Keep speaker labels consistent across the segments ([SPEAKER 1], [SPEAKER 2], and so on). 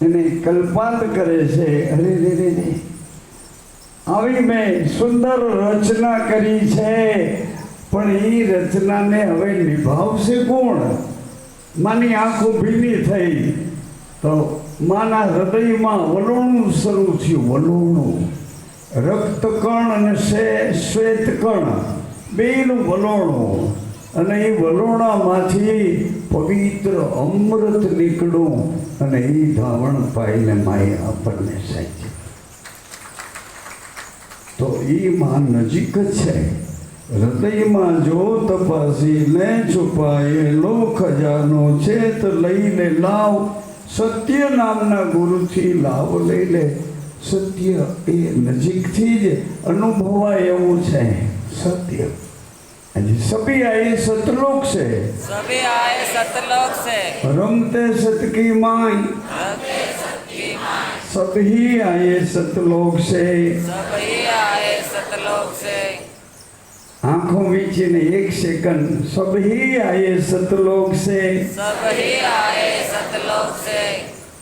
[SPEAKER 1] એને કલ્પાંત કરે છે, અરે રે રે રે આવી મેં સુંદર રચના કરી છે, પણ એ રચનાને હવે નિભાવશે કોણ? માની આંખો ભીની થઈ તો માના હૃદયમાં વલોણું શરૂ થયું, વલોણું. રક્તકણ અને શ્વેતકણ બેનું વલોણું, અને એ વલોણામાંથી પવિત્ર અમૃત નીકળ્યું, અને એ ધાવણ પાઈને માએ આપણને સાચી. તો એ માં નજીક છે. હૃદયમાં જો તપાસીને છુપાયેલો ખજાનો છે, તો લઈને લાવ. સત્ય નામના ગુરુથી લાવ લઈ લે. સત્ય એ નજીકથી જ અનુભવાય એવું છે. સત્ય સभी आए सतलोक से,
[SPEAKER 2] सभी आए सतलोक से,
[SPEAKER 1] रमते सत की माई, सभी आए सतलोक से,
[SPEAKER 2] सभी आए सतलोक से.
[SPEAKER 1] आंखों वीचीने एक सेकंड, सभी आए सतलोक से,
[SPEAKER 2] सभी आए सतलोक से.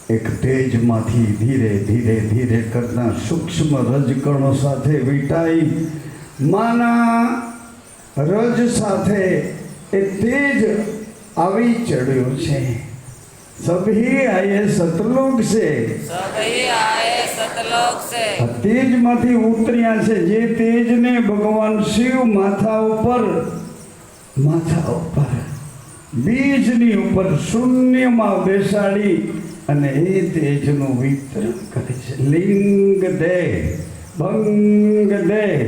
[SPEAKER 1] एक तेज माथी धीरे धीरे धीरे करना सूक्ष्म रजकणों साथे वीटाई माना રજ સાથે એ તેજ આવી ચડ્યો છે. સભી આયે સતલોક છે,
[SPEAKER 2] सभी आए सतलोक से.
[SPEAKER 1] આ તેજમાંથી ઉતર્યા છે. જે તેજને ભગવાન શિવ માથા ઉપર બીજની ઉપર શૂન્યમાં બેસાડી અને એ તેજનું વિતરણ કરે છે. લિંગ દેહ ભંગ દેહ.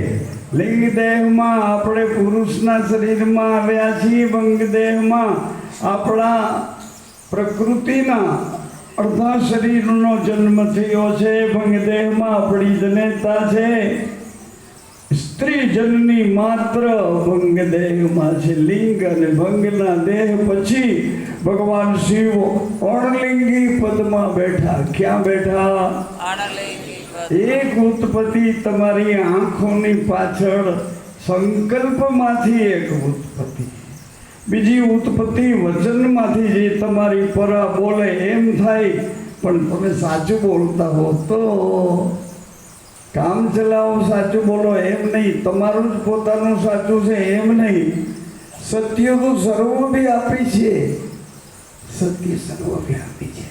[SPEAKER 1] લિંગ દેહમાં આપણે પુરુષના શરીરમાં આવ્યા છીએ. ભંગ દેહમાં આપણા પ્રકૃતિના અડધા શરીરનો જન્મ થયો છે. ભંગ દેહમાં આપણી જનેતા છે. સ્ત્રી જનની માત્ર ભંગ દેહમાં છે. લિંગ અને ભંગના દેહ પછી ભગવાન શિવ અણલિંગી પદમાં બેઠા. ક્યાં બેઠા?
[SPEAKER 2] अणलिंगी पद.
[SPEAKER 1] એક ઉત્પત્તિ તમારી આંખોની પાછળ સંકલ્પમાંથી એક ઉત્પત્તિ, બીજી ઉત્પત્તિ વચનમાંથી. જે તમારી પરા બોલે એમ થાય, પણ તમે સાચું બોલતા હો તો કામ ચલાવો, સાચું બોલો એમ નહીં. તમારું જ પોતાનું સાચું છે એમ નહીં. સત્ય તો સર્વવ્યાપી છે. સત્ય સર્વવ્યાપી છે.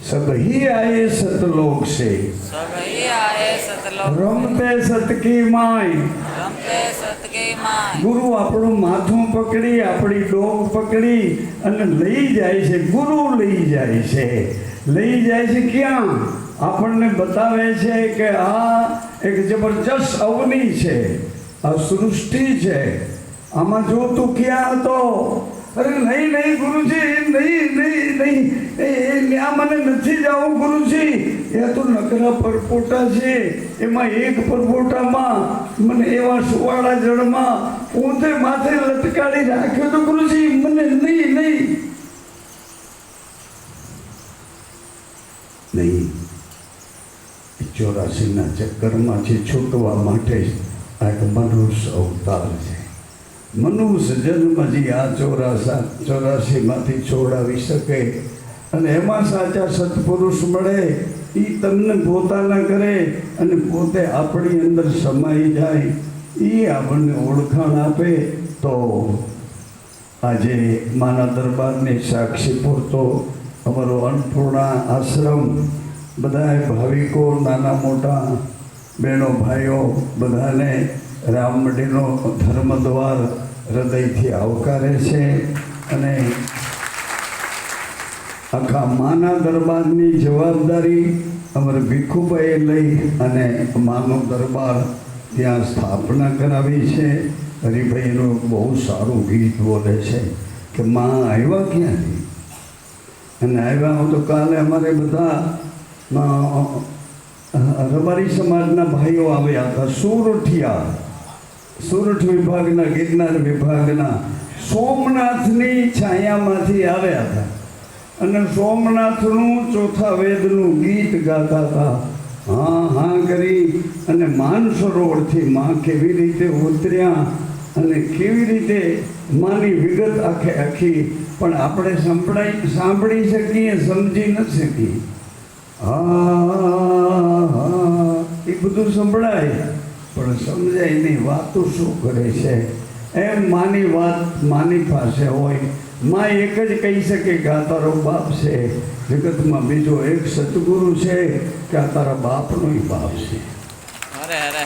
[SPEAKER 1] સભી આયે સતલોક से,
[SPEAKER 2] सभी आए सतलोक.
[SPEAKER 1] રમતે સત કી માય.
[SPEAKER 2] रमते सत की माय.
[SPEAKER 1] ગુરુ આપણું માથું પકડી, આપણી ડોક પકડી અને લઈ જાય છે. ગુરુ લઈ જાય છે. લઈ જાય છે ક્યાં? આપણને બતાવે છે કે આ એક જબરજસ્ત અવનિ છે, આ સૃષ્ટિ છે. આમાં જો તું ક્યાં હતો? અરે નહીં નહીં ગુરુજી, નહીં નહીં નહીં, ત્યાં મને નથી જવું ગુરુજી. એ તો નકરા પરપોટા છે. એમાં એક પરપોટામાં મને એવા સુવાળા જળમાં પોતે માથે લટકાડી રાખ્યો તો ગુરુજી, મને નહીં નહીં નહીં. 84ના ચક્કરમાંથી છૂટવા માટે આ એક મનુષ્ય અવતાર છે. મનુષ્ય જન્મથી આ 84માંથી છોડાવી શકે, અને એમાં સાચા સત્પુરુષ મળે. એ તમને પોતાના કરે અને પોતે આપણી અંદર સમાઈ જાય. એ આપણને ઓળખાણ આપે. તો આજે માના દરબારની સાક્ષી પૂરતો અમારો અન્નપૂર્ણા આશ્રમ, બધાએ ભાવિકો, નાના મોટા બહેનો ભાઈઓ બધાને રામમઢીનો ધર્મદ્વાર હૃદયથી આવકારે છે. અને આખા માના દરબારની જવાબદારી અમારે ભીખુભાઈએ લઈ અને માનો દરબાર ત્યાં સ્થાપના કરાવી છે. હરિભાઈનું બહુ સારું ગીત બોલે છે કે માં આવ્યા ક્યાંથી? અને આવ્યા તો કાલે અમારે બધા રબારી સમાજના ભાઈઓ આવ્યા હતા. સુરઠ વિભાગના, ગિરનાર વિભાગના સોમનાથની છાયામાંથી આવ્યા હતા. અને સોમનાથનું ચોથા વેદનું ગીત ગાતા હતા. હા હા કરી અને માનસરોવરથી માં કેવી રીતે ઉતર્યા અને કેવી રીતે માની વિગત આખી પણ આપણે સાંભળી શકીએ, સમજી ન શકીએ. હા એ બધું સંભળાય પણ સમજાય નહીં વાતો શું કરે છે. એમ માની વાત માની પાસે હોય. માં એક જ કહી શકે કે આ તારો બાપ છે. જગતમાં બીજો એક સદગુરુ છે કે આ તારા બાપનો બાપ છે.
[SPEAKER 2] અરે અરે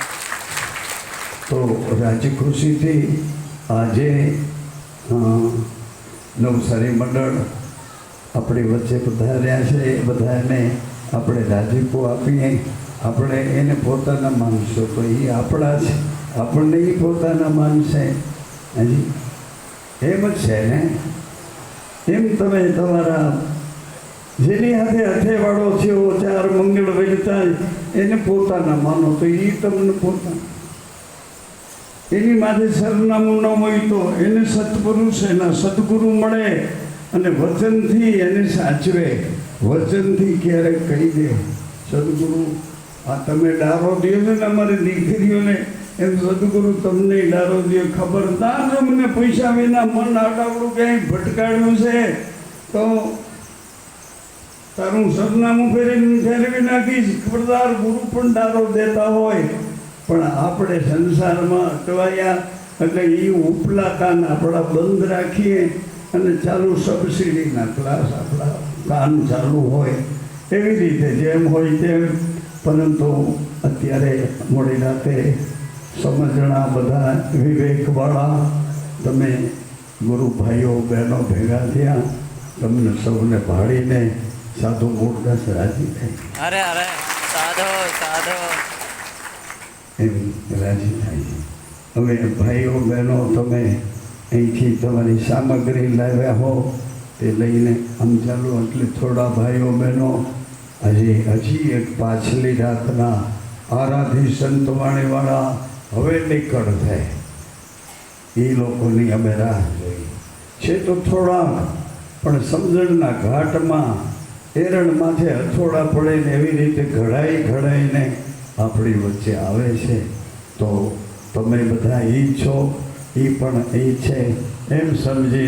[SPEAKER 1] તો રાજી ખુશીથી આજે નવસારી મંડળ આપણી વચ્ચે પધાર્યા છે. એ બધાને આપણે રાજીપો આપીએ. આપણે એને પોતાના માનશો તો એ આપણા છે, આપણને એ પોતાના માનશે. હજી એમ જ છે ને. એમ તમે તમારા જેની હાથે હથેવાળો થયો ચાર મંગળ વેચતા એને પોતાના માનો તો એ તમને પોતાના. એની માથે સરનામું ન હોય તો એને સત્પુરુષ એના સદગુરુ મળે અને વચનથી એને સાચવે. વચનથી ક્યારેક કહી દે સદગુરુ આ તમે ડારો દો ને અમારી દીકરીઓને એમ સદગુરુ તમને ડારો દો. ખબરદાર જો મને પૈસા વિના મન આડાવડું ક્યાંય ભટકાડ્યું છે તો તારું સરનામું ફેરવી નાખીશ. ખબરદાર ગુરુ પણ ડારો દેતા હોય પણ આપણે સંસારમાં અટવાયા એટલે એ ઉપલા કાન આપણા બંધ રાખીએ અને ચાલુ સબસિડીના ક્લાસ આપણા કાન ચાલુ હોય એવી રીતે જેમ હોય તેમ. પરંતુ અત્યારે મોડી રાતે સમજણા બધા વિવેકવાળા તમે ગુરુ ભાઈઓ બહેનો ભેગા થયા. તમને સૌને ભાળીને સાધુ મૂળદાસ રાજી થઈ.
[SPEAKER 2] અરે અરે સાધો સાધો
[SPEAKER 1] એમ રાજી થાય છે. હવે ભાઈઓ બહેનો તમે અહીંથી તમારી સામગ્રી લાવ્યા હો તે લઈને આમ ચાલો. એટલે થોડા ભાઈઓ બહેનો હજી એક પાછલી રાતના આરાધી સંતવાણીવાળા હવે નીકળ થાય એ લોકોની અમે રાહ જોઈ છે. તો થોડા પણ સમજણના ઘાટમાં એરણ માથે હથોડા પડે ને એવી રીતે ઘડાઈને આપણી વચ્ચે આવે છે. તો તમે બધા એ છો, એ પણ એ છે એમ સમજી